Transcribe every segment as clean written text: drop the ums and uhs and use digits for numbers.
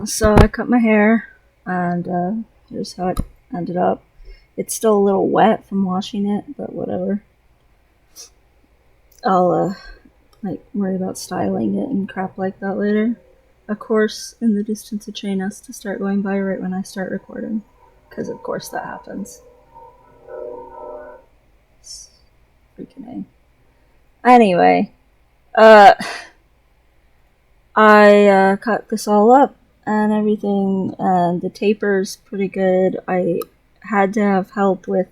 So I cut my hair, and here's how it ended up. It's still a little wet from washing it, but whatever. I'll worry about styling it and crap like that later. Of course, in the distance, a train has to start going by right when I start recording, because of course that happens. It's freaking A. Anyway, uh, I cut this all up and everything, and the taper's pretty good. I had to have help with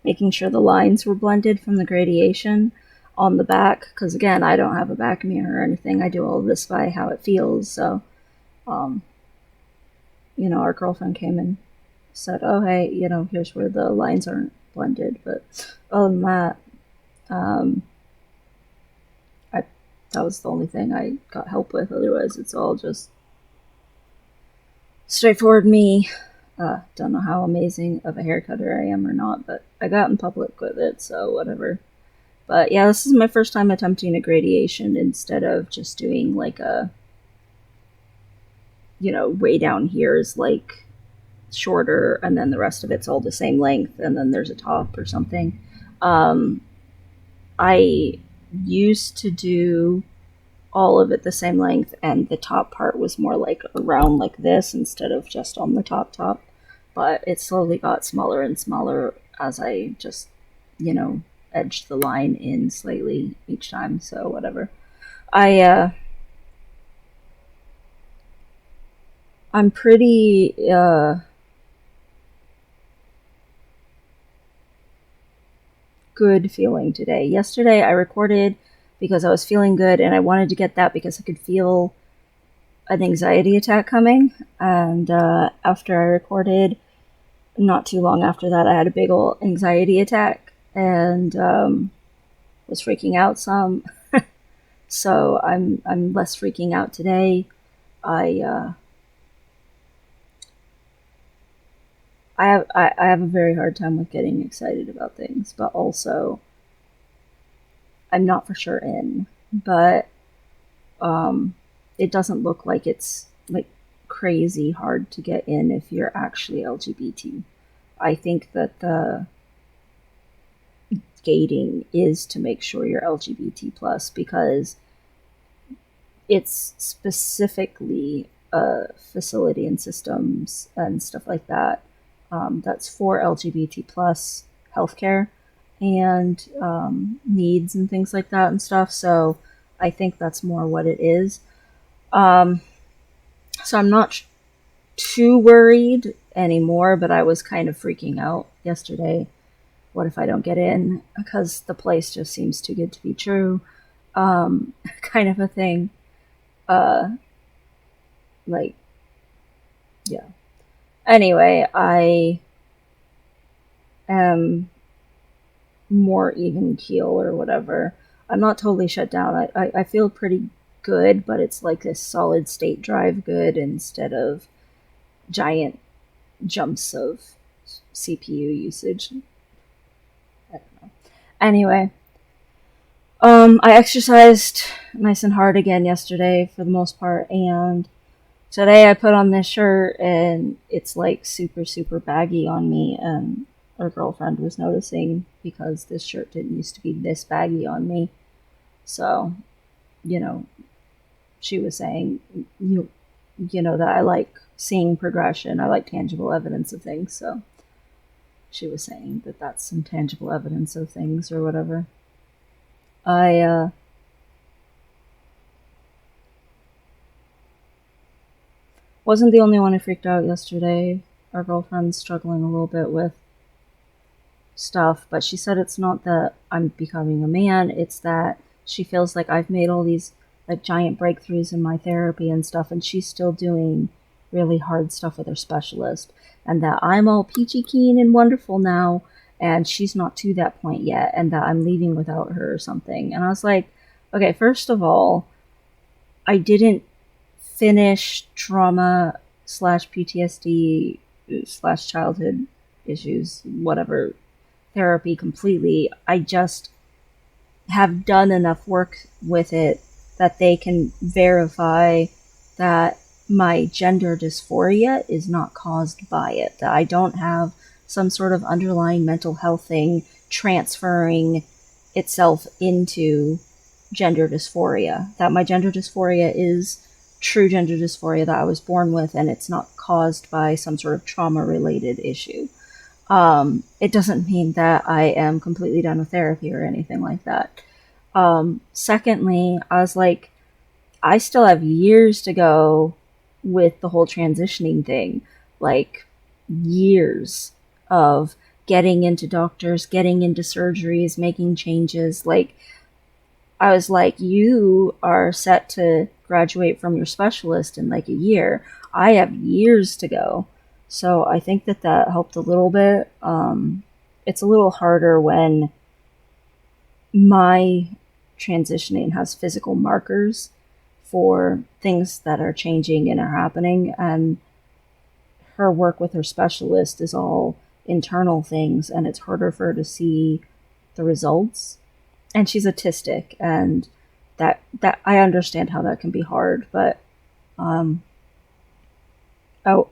making sure the lines were blended from the gradation on the back, because again, I don't have a back mirror or anything. I do all of this by how it feels. So, um, our girlfriend came and said, "Oh, hey, here's where the lines aren't blended." But other than that, um, I that was the only thing I got help with. Otherwise, it's all just straightforward me. Don't know how amazing of a hair cutter I am or not, but I got in public with it, so whatever. But yeah, this is my first time attempting a gradation instead of just doing like way down here is like shorter and then the rest of it's all the same length and then there's a top or something. Um, I used to do all of it the same length, and the top part was more like around like this instead of just on the top. But it slowly got smaller and smaller as I just, you know, edged the line in slightly each time. So whatever. I I'm pretty good feeling today. Yesterday I recorded because I was feeling good and I wanted to get that because I could feel an anxiety attack coming. And after I recorded, not too long after that, I had a big old anxiety attack and was freaking out some. So I'm less freaking out today. I I have a very hard time with getting excited about things, but also I'm not for sure in. But um, it doesn't look like it's like crazy hard to get in if you're actually LGBT. I think that the gating is to make sure you're LGBT plus because it's specifically a facility and systems and stuff like that that's for LGBT plus healthcare and needs and things like that and stuff. So I think that's more what it is. Um, so I'm not too worried anymore, but I was kind of freaking out yesterday. What if I don't get in? Because the place just seems too good to be true. Kind of a thing. Uh, like, yeah. Anyway, I am more even keel or whatever. I'm not totally shut down. I feel pretty good, but it's like a solid state drive good instead of giant jumps of CPU usage. I don't know. Anyway, I exercised nice and hard again yesterday for the most part, and today I put on this shirt and it's like super, super baggy on me, and our girlfriend was noticing because this shirt didn't used to be this baggy on me. So, you know, she was saying, that I like seeing progression. I like tangible evidence of things. So she was saying that that's some tangible evidence of things or whatever. I wasn't the only one who freaked out yesterday. Our girlfriend's struggling a little bit with stuff, but she said it's not that I'm becoming a man, it's that she feels like I've made all these like giant breakthroughs in my therapy and stuff, and she's still doing really hard stuff with her specialist, and that I'm all peachy keen and wonderful now, and she's not to that point yet, and that I'm leaving without her or something. And I was like, okay, first of all, I didn't finish trauma slash PTSD slash childhood issues, whatever, therapy completely. I just have done enough work with it that they can verify that my gender dysphoria is not caused by it, that I don't have some sort of underlying mental health thing transferring itself into gender dysphoria, that my gender dysphoria is true gender dysphoria that I was born with, and it's not caused by some sort of trauma related issue. It doesn't mean that I am completely done with therapy or anything like that. Secondly, I was like, I still have years to go with the whole transitioning thing. Like, years of getting into doctors, getting into surgeries, making changes. Like, I was like, you are set to graduate from your specialist in like a year. I have years to go. So I think that that helped a little bit. It's a little harder when my transitioning has physical markers for things that are changing and are happening, and her work with her specialist is all internal things, and it's harder for her to see the results. And she's autistic, and that I understand how that can be hard, but um, I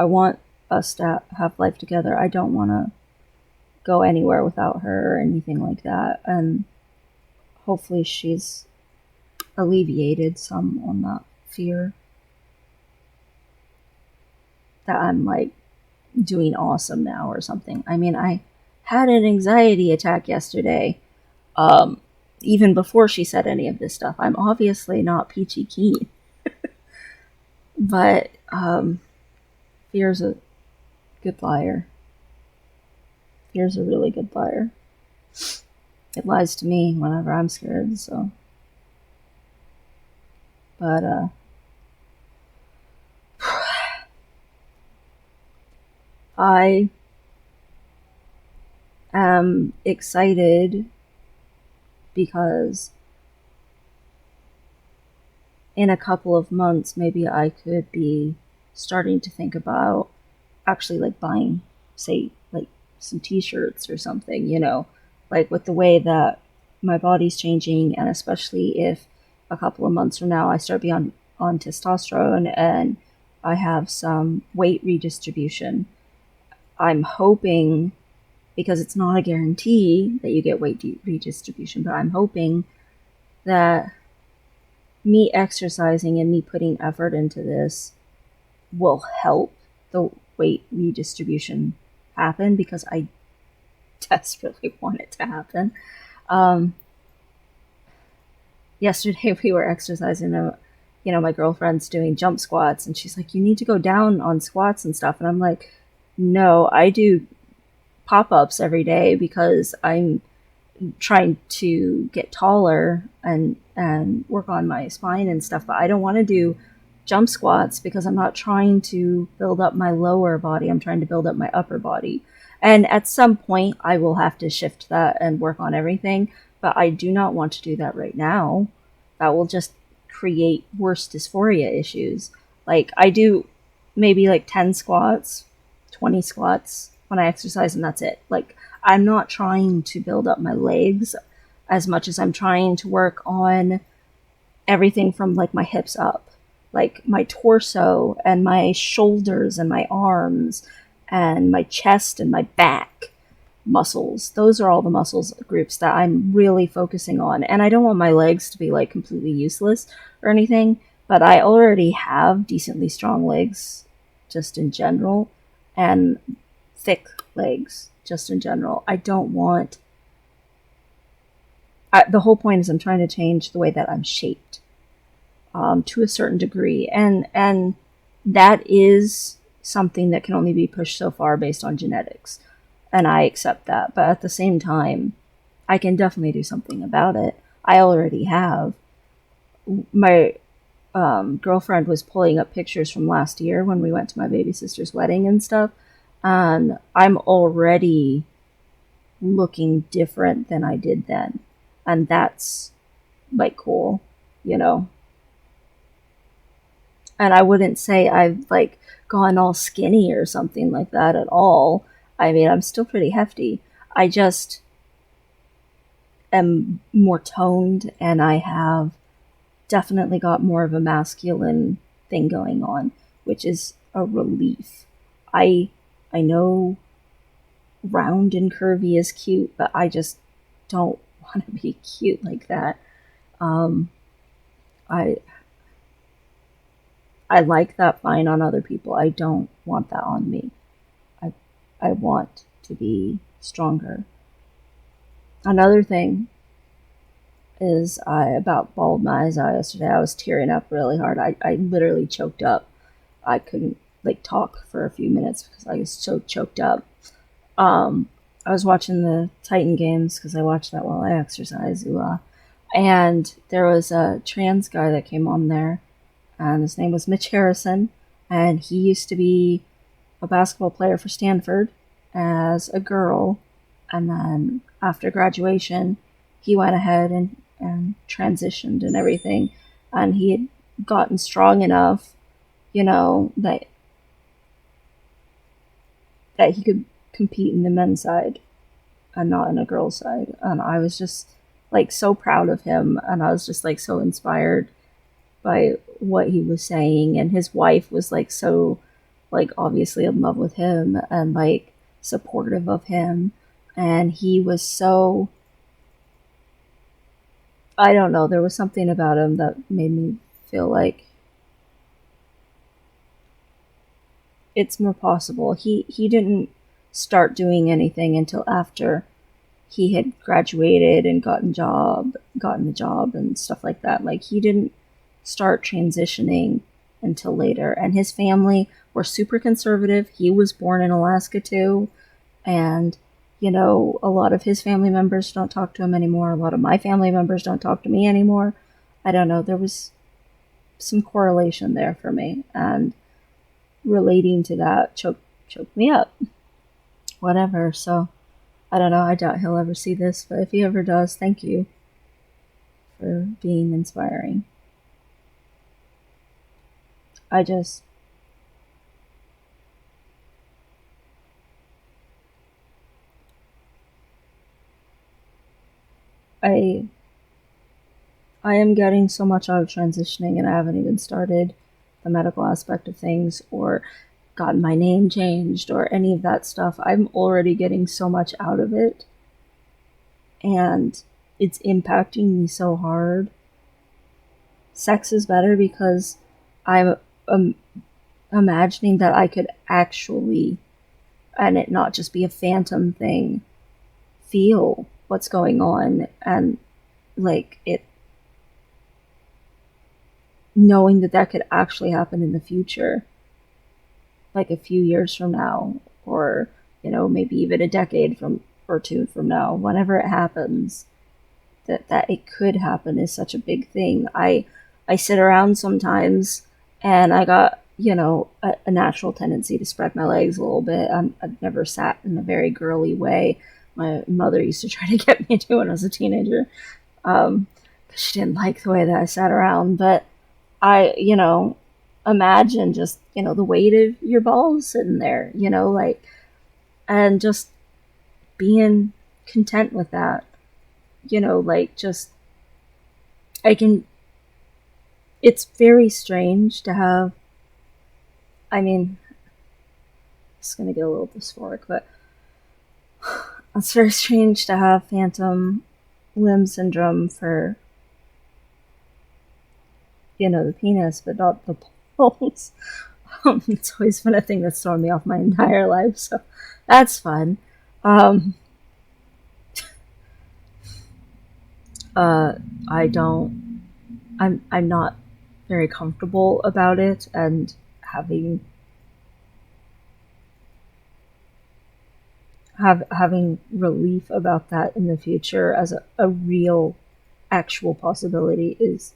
want us to have life together. I don't want to go anywhere without her or anything like that, and hopefully she's alleviated some on that fear that I'm like doing awesome now or something. I mean, I had an anxiety attack yesterday, um, even before she said any of this stuff. I'm obviously not peachy keen, but fear's a good liar. Fear's a really good liar. It lies to me whenever I'm scared, so. But, I am excited because in a couple of months, maybe I could be starting to think about actually like buying, say, like some t-shirts or something, like with the way that my body's changing, and especially if a couple of months from now I start being on testosterone and I have some weight redistribution. I'm hoping, because it's not a guarantee that you get weight redistribution, but I'm hoping that me exercising and me putting effort into this will help the weight redistribution happen, because I desperately want it to happen. Um, Yesterday we were exercising, my girlfriend's doing jump squats, and she's like, you need to go down on squats and stuff. And I'm like, no, I do pop-ups every day because I'm trying to get taller and work on my spine and stuff, but I don't want to do jump squats because I'm not trying to build up my lower body. I'm trying to build up my upper body. And at some point I will have to shift that and work on everything, but I do not want to do that right now. That will just create worse dysphoria issues. Like, I do maybe like 10 squats, 20 squats when I exercise, and that's it. Like, I'm not trying to build up my legs as much as I'm trying to work on everything from like my hips up, like my torso and my shoulders and my arms and my chest and my back muscles. Those are all the muscles groups that I'm really focusing on. And I don't want my legs to be like completely useless or anything, but I already have decently strong legs just in general, and thick legs just in general. I don't want. The whole point is I'm trying to change the way that I'm shaped, to a certain degree, and that is something that can only be pushed so far based on genetics, and I accept that. But at the same time, I can definitely do something about it. I already have. My girlfriend was pulling up pictures from last year when we went to my baby sister's wedding and stuff, and I'm already looking different than I did then. And that's like cool, you know? And I wouldn't say I've like gone all skinny or something like that at all. I mean, I'm still pretty hefty. I just am more toned, and I have definitely got more of a masculine thing going on, which is a relief. I know round and curvy is cute, but I just don't want to be cute like that. Um, I I like that fine on other people. I don't want that on me. I I want to be stronger. Another thing is about bald my eyes out yesterday. I was tearing up really hard. I literally choked up. I couldn't like talk for a few minutes because I was so choked up. Um, I was watching the Titan games because I watched that while I exercise. And there was a trans guy that came on there, and his name was Mitch Harrison, and he used to be a basketball player for Stanford as a girl, and then after graduation, he went ahead and transitioned and everything, and he had gotten strong enough, that he could compete in the men's side and not in a girl's side. And I was just like so proud of him, and I was just like so inspired by what he was saying. And his wife was like so like obviously in love with him and like supportive of him, and he was so, I don't know, there was something about him that made me feel like it's more possible. He didn't start doing anything until after he had graduated and gotten a job and stuff like that. Like he didn't start transitioning until later. And his family were super conservative. He was born in Alaska too, and a lot of his family members don't talk to him anymore. A lot of my family members don't talk to me anymore. I don't know. There was some correlation there for me, and relating to that choked me up. Whatever. So I don't know. I doubt he'll ever see this, but if he ever does, thank you for being inspiring. I just I I am getting so much out of transitioning, and I haven't even started the medical aspect of things or gotten my name changed or any of that stuff. I'm already getting so much out of it, and it's impacting me so hard. Sex is better because I'm um, imagining that I could actually, and it not just be a phantom thing, feel what's going on, and like it, knowing that that could actually happen in the future, like a few years from now, or maybe even a decade from or two from now, whenever it happens, that it could happen is such a big thing. I sit around sometimes, and I got a natural tendency to spread my legs a little bit. I've never sat in a very girly way. My mother used to try to get me to when I was a teenager, because she didn't like the way that I sat around. But I, imagine just the weight of your balls sitting there, like, and just being content with that, like just I can. It's very strange to have. I mean, it's gonna get a little dysphoric, but it's very strange to have phantom limb syndrome for the penis, but not the balls. It's always been a thing that's thrown me off my entire life, so that's fun. Um, I don't. I'm not very comfortable about it, and having having relief about that in the future as a real actual possibility is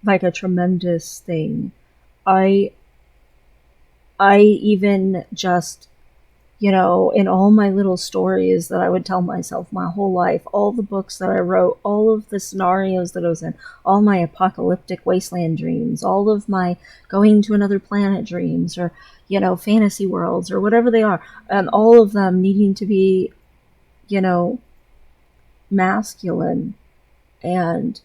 like a tremendous thing. I I even just in all my little stories that I would tell myself my whole life, all the books that I wrote, all of the scenarios that I was in, all my apocalyptic wasteland dreams, all of my going to another planet dreams, or, fantasy worlds, or whatever they are, and all of them needing to be, you know, masculine. And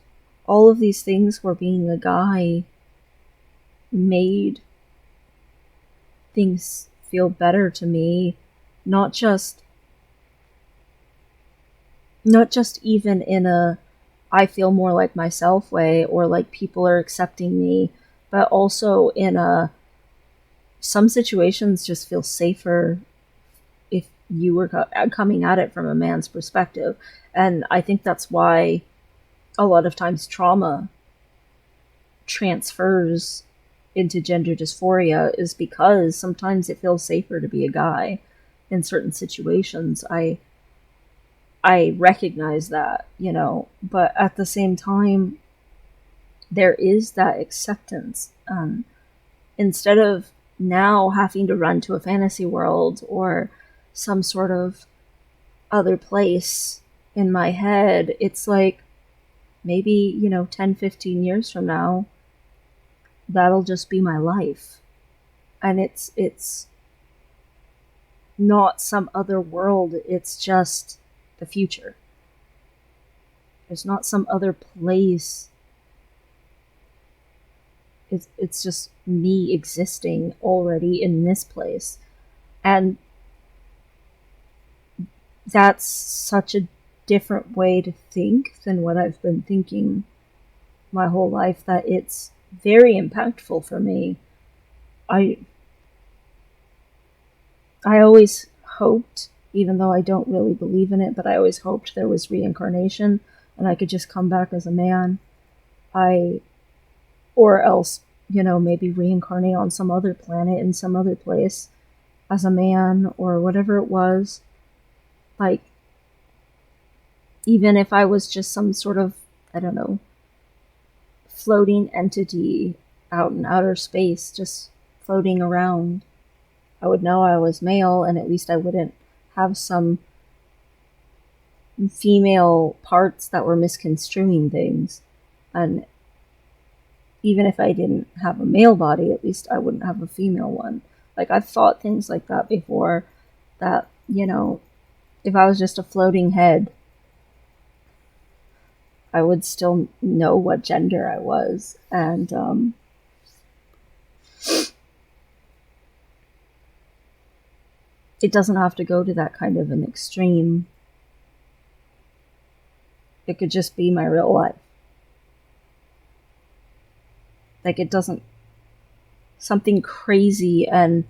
all of these things were being a guy made things feel better to me, not just even in a I feel more like myself way, or like people are accepting me, but also in a some situations just feel safer if you were coming at it from a man's perspective. And I think that's why a lot of times trauma transfers into gender dysphoria, is because sometimes it feels safer to be a guy in certain situations. I recognize that, but at the same time, there is that acceptance. Instead of now having to run to a fantasy world or some sort of other place in my head, it's like maybe, 10, 15 years from now, that'll just be my life. And it's not some other world, it's just the future. There's not some other place. It's just me existing already in this place. And that's such a different way to think than what I've been thinking my whole life, that it's very impactful for me. I always hoped, even though I don't really believe in it, but I always hoped there was reincarnation and I could just come back as a man. Or else, maybe reincarnate on some other planet in some other place as a man or whatever it was. Like, even if I was just some sort of, I don't know, floating entity out in outer space, just floating around, I would know I was male, and at least I wouldn't have some female parts that were misconstruing things. And even if I didn't have a male body, at least I wouldn't have a female one. Like, I've thought things like that before, that, if I was just a floating head, I would still know what gender I was. And it doesn't have to go to that kind of an extreme. It could just be my real life. Like, it doesn't, something crazy and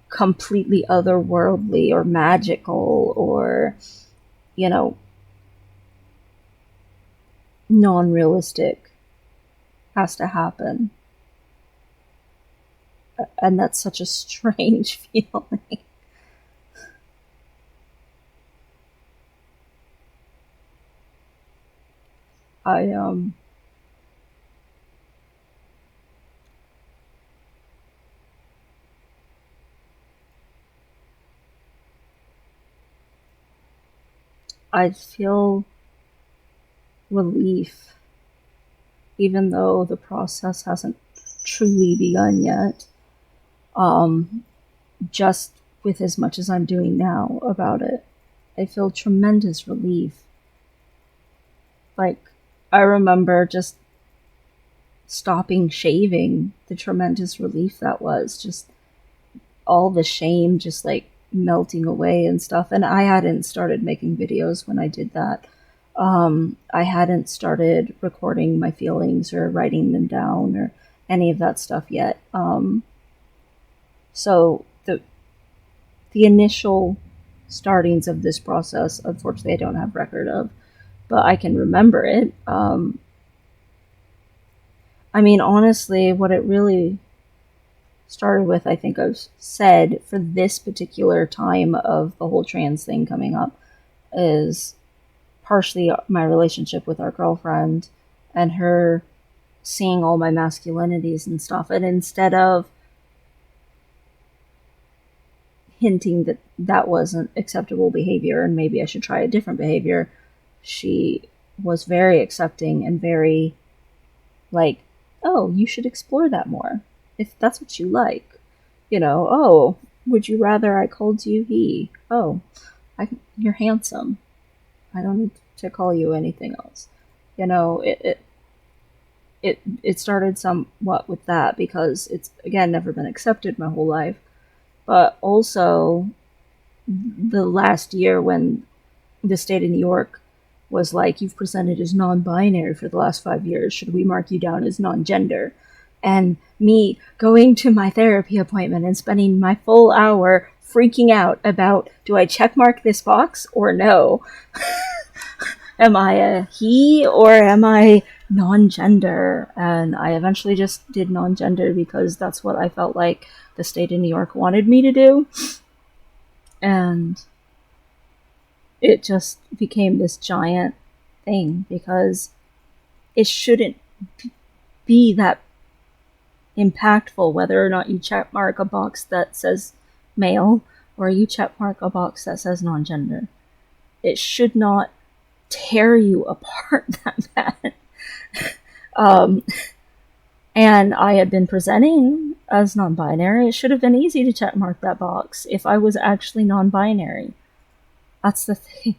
completely otherworldly or magical or, non-realistic has to happen. And that's such a strange feeling. I feel relief, even though the process hasn't truly begun yet. Just with as much as I'm doing now about it, I feel tremendous relief. Like, I remember just stopping shaving, the tremendous relief that was. Just all the shame just like melting away and stuff. And I hadn't started making videos when I did that. I hadn't started recording my feelings or writing them down or any of that stuff yet. So the initial startings of this process, unfortunately, I don't have record of, but I can remember it. I mean, honestly, what it really started with, I think I've said, for this particular time of the whole trans thing coming up, is partially my relationship with our girlfriend and her seeing all my masculinities and stuff. And instead of hinting that that wasn't acceptable behavior and maybe I should try a different behavior, she was very accepting and very like, oh, you should explore that more if that's what you like. Oh, would you rather I called you he? Oh, you're handsome. I don't need to call you anything else. it started somewhat with that because it's again never been accepted my whole life, but also the last year when the state of New York was like, you've presented as non-binary for the last 5 years. Should we mark you down as non-gender? And me going to my therapy appointment and spending my full hour freaking out about, do I check mark this box or no? Am I a he or am I non-gender? And I eventually just did non-gender because that's what I felt like the state of New York wanted me to do. And it just became this giant thing because it shouldn't be that impactful whether or not you check mark a box that says male or you check mark a box that says non-gender. It should not tear you apart that bad. And I had been presenting as non-binary. It should have been easy to check mark that box if I was actually non-binary. That's the thing.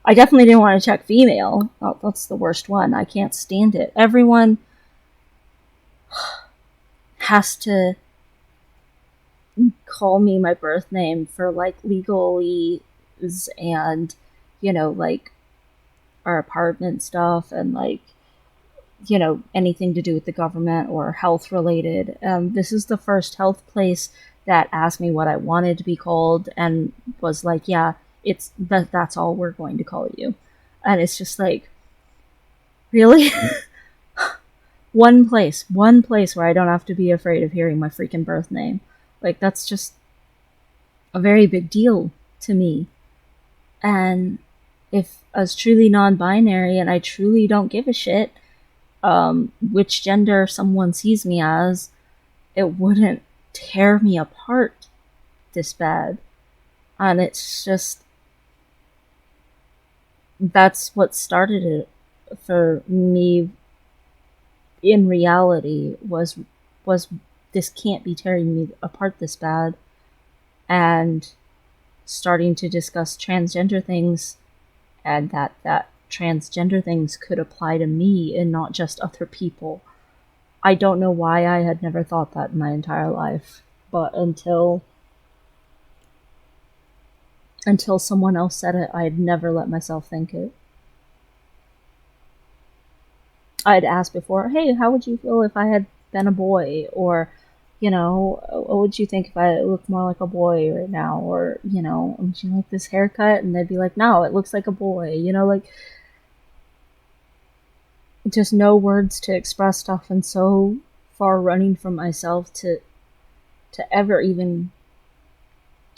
I definitely didn't want to check female. Oh, that's the worst one. I can't stand it. Everyone has to call me my birth name for like legalese and, you know, like our apartment stuff and like, you know, anything to do with the government or health related. This is the first health place that asked me what I wanted to be called and was like, yeah, that's all we're going to call you. And it's just like, really? one place where I don't have to be afraid of hearing my freaking birth name. Like, that's just a very big deal to me. And if I was truly non-binary and I truly don't give a shit which gender someone sees me as, it wouldn't tear me apart this bad. And it's just, that's what started it for me in reality was this can't be tearing me apart this bad, and starting to discuss transgender things and that transgender things could apply to me and not just other people. I don't know why I had never thought that in my entire life, but until someone else said it, I had never let myself think it. I had asked before, hey, how would you feel if I had been a boy? Or, you know, what would you think if I looked more like a boy right now? Or, you know, would you like this haircut? And they'd be like, no, it looks like a boy. You know, like, just no words to express stuff and so far running from myself to ever even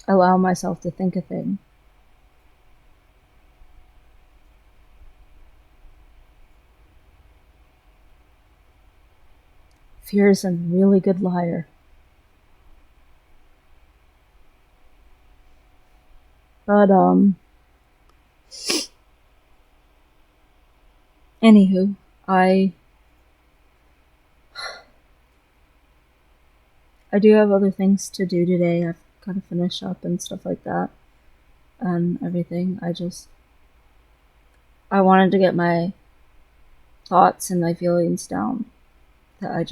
allow myself to think a thing. Fear is a really good liar. But, anywho, I do have other things to do today. I've got to finish up and stuff like that and everything. I wanted to get my thoughts and my feelings down. That I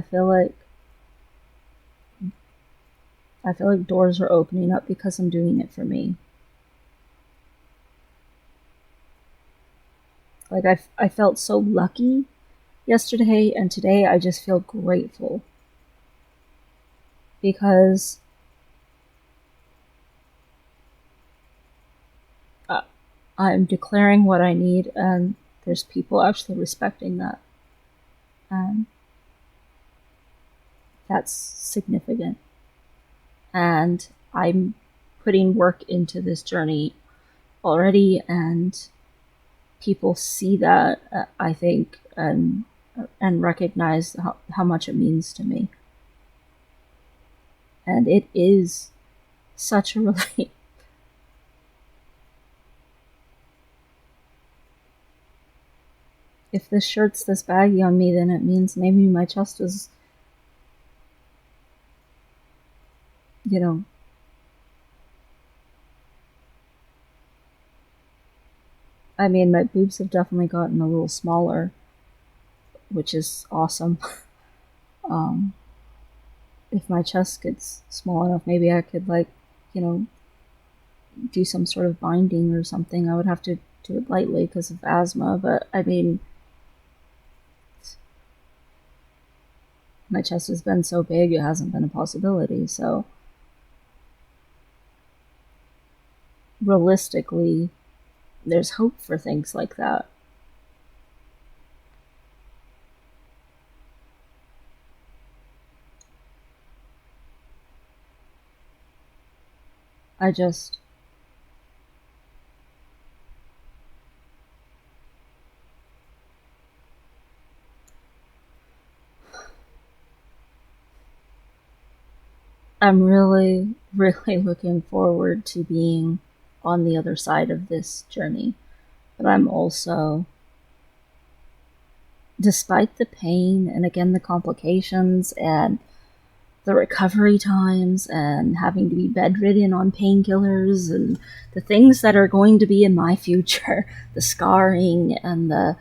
feel like doors are opening up because I'm doing it for me. Like, I felt so lucky yesterday, and today I just feel grateful. Because I'm declaring what I need, and there's people actually respecting that. And that's significant. And I'm putting work into this journey already, and people see that, I think, and recognize how much it means to me. And it is such a relief. If this shirt's this baggy on me, then it means maybe my chest is, you know, I mean, my boobs have definitely gotten a little smaller, which is awesome. Um, if my chest gets small enough, maybe I could, like, you know, do some sort of binding or something. I would have to do it lightly because of asthma, but I mean, my chest has been so big, it hasn't been a possibility. So, realistically, there's hope for things like that. I just, I'm really, really looking forward to being on the other side of this journey. But I'm also, despite the pain and again the complications and the recovery times and having to be bedridden on painkillers and the things that are going to be in my future, the scarring and the,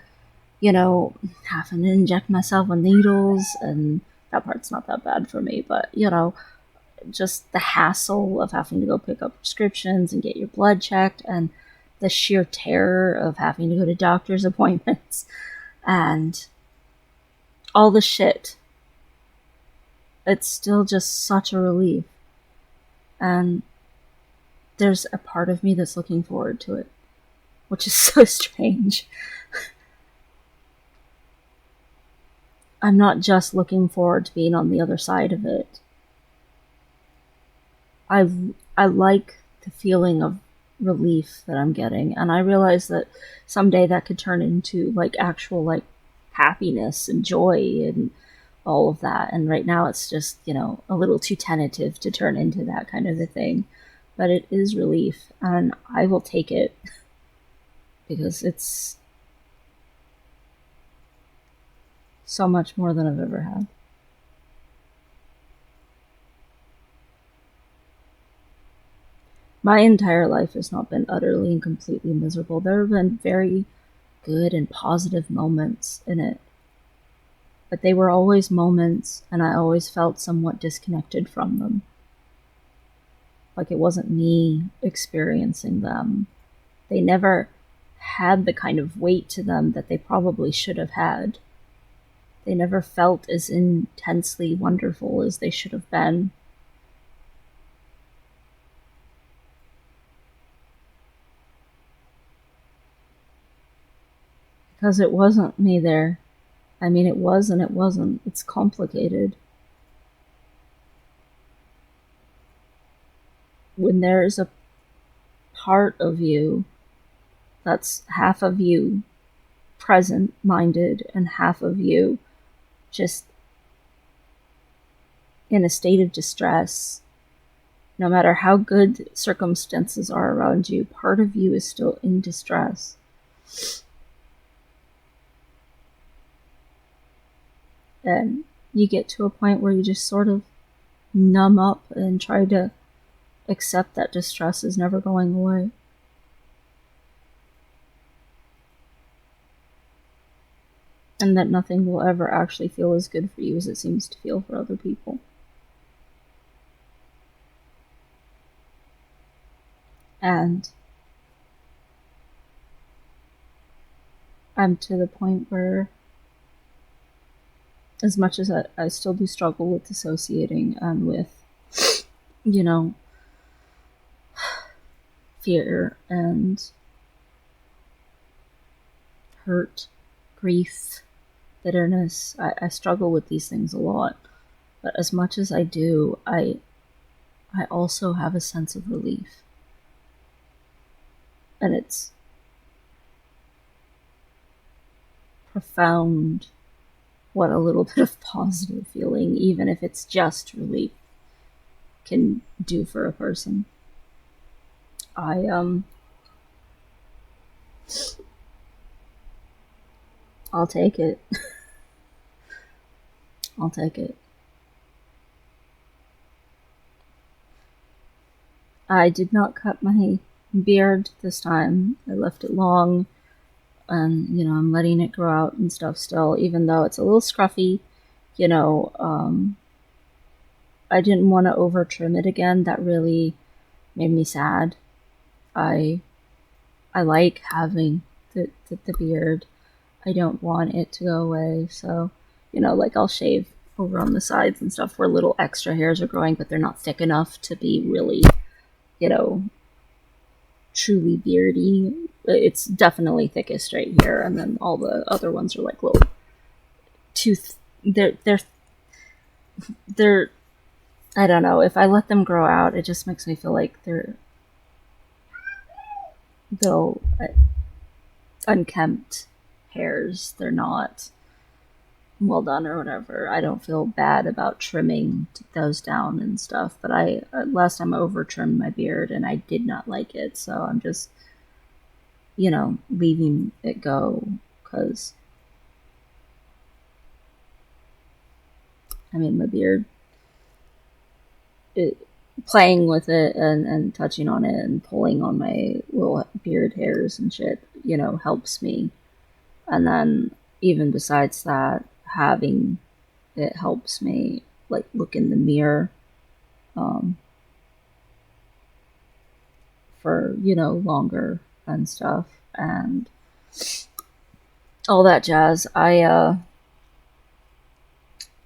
having to inject myself with needles, and that part's not that bad for me, but, just the hassle of having to go pick up prescriptions and get your blood checked, and the sheer terror of having to go to doctor's appointments and all the shit. It's still just such a relief. And there's a part of me that's looking forward to it, which is so strange. I'm not just looking forward to being on the other side of it. I I like the feeling of relief that I'm getting, and I realize that someday that could turn into like actual like happiness and joy and all of that. And right now it's just, a little too tentative to turn into that kind of a thing. But it is relief, and I will take it because it's so much more than I've ever had. My entire life has not been utterly and completely miserable. There have been very good and positive moments in it, but they were always moments, and I always felt somewhat disconnected from them. Like it wasn't me experiencing them. They never had the kind of weight to them that they probably should have had. They never felt as intensely wonderful as they should have been. Because it wasn't me there. I mean, it was and it wasn't. It's complicated. When there's a part of you that's half of you present minded and half of you just in a state of distress, no matter how good circumstances are around you, part of you is still in distress. And you get to a point where you just sort of numb up and try to accept that distress is never going away. And that nothing will ever actually feel as good for you as it seems to feel for other people. And I'm to the point where, as much as I still do struggle with dissociating and with, you know, fear and hurt, grief, bitterness, I struggle with these things a lot. But as much as I do, I also have a sense of relief. And it's profound what a little bit of positive feeling, even if it's just relief, can do for a person. I'll take it. I'll take it. I did not cut my beard this time. I left it long. And, I'm letting it grow out and stuff still, even though it's a little scruffy. You know, I didn't want to over trim it again. That really made me sad. I I like having the beard. I don't want it to go away. So, like I'll shave over on the sides and stuff where little extra hairs are growing, but they're not thick enough to be really, you know, truly beardy. It's definitely thickest right here, and then all the other ones are like little tooth. They're. I don't know. If I let them grow out, it just makes me feel like they'll unkempt hairs. They're not well done or whatever. I don't feel bad about trimming those down and stuff. But I last time I over trimmed my beard and I did not like it, so I'm just leaving it go because I mean my beard. Playing with it and touching on it and pulling on my little beard hairs and shit, helps me. And then even besides that, having it helps me like look in the mirror um, for longer and stuff and all that jazz.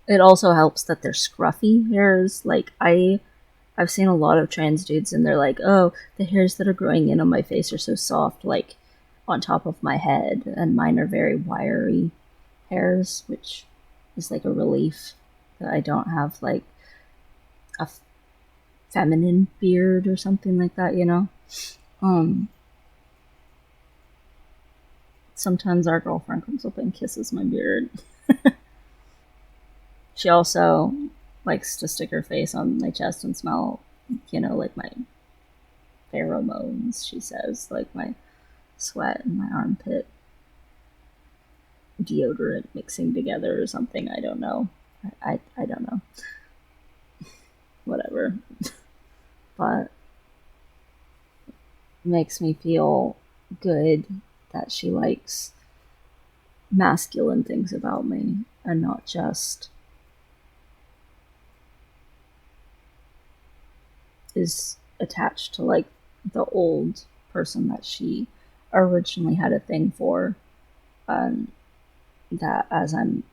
It also helps that they're scruffy hairs. Like I've seen a lot of trans dudes and they're like, oh, the hairs that are growing in on my face are so soft, like on top of my head, and mine are very wiry hairs, which is like a relief that I don't have like a feminine beard or something like that. Um, Sometimes our girlfriend comes up and kisses my beard. She also likes to stick her face on my chest and smell, like my pheromones, she says, like my sweat and my armpit deodorant mixing together or something. I don't know. I don't know. Whatever. But it makes me feel good that she likes masculine things about me and not just is attached to like the old person that she originally had a thing for. And that as I'm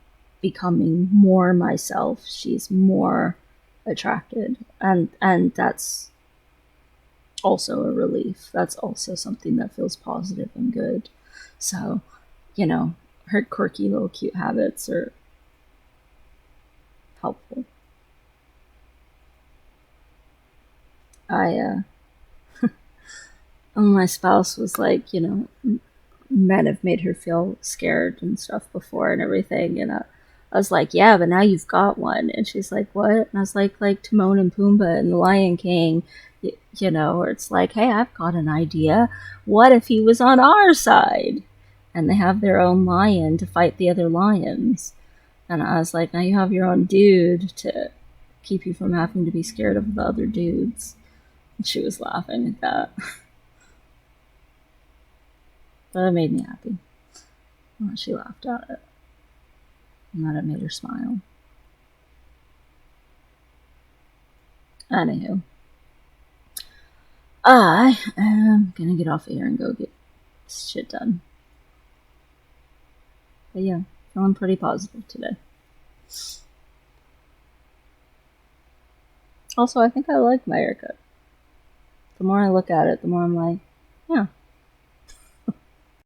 becoming more myself, she's more attracted. And that's also a relief. That's also something that feels positive and good. So, her quirky little cute habits are helpful. I my spouse was like, men have made her feel scared and stuff before and everything, and I was like, yeah, but now you've got one. And she's like, what? And I was like Timon and Pumbaa and the Lion King, where it's like, hey, I've got an idea. What if he was on our side? And they have their own lion to fight the other lions. And I was like, now you have your own dude to keep you from having to be scared of the other dudes. And she was laughing at that. But it made me happy. Well, she laughed at it. And that it made her smile. Anywho, I am gonna get off of here and go get shit done. But yeah, feeling pretty positive today. Also, I think I like my haircut. The more I look at it, the more I'm like, yeah,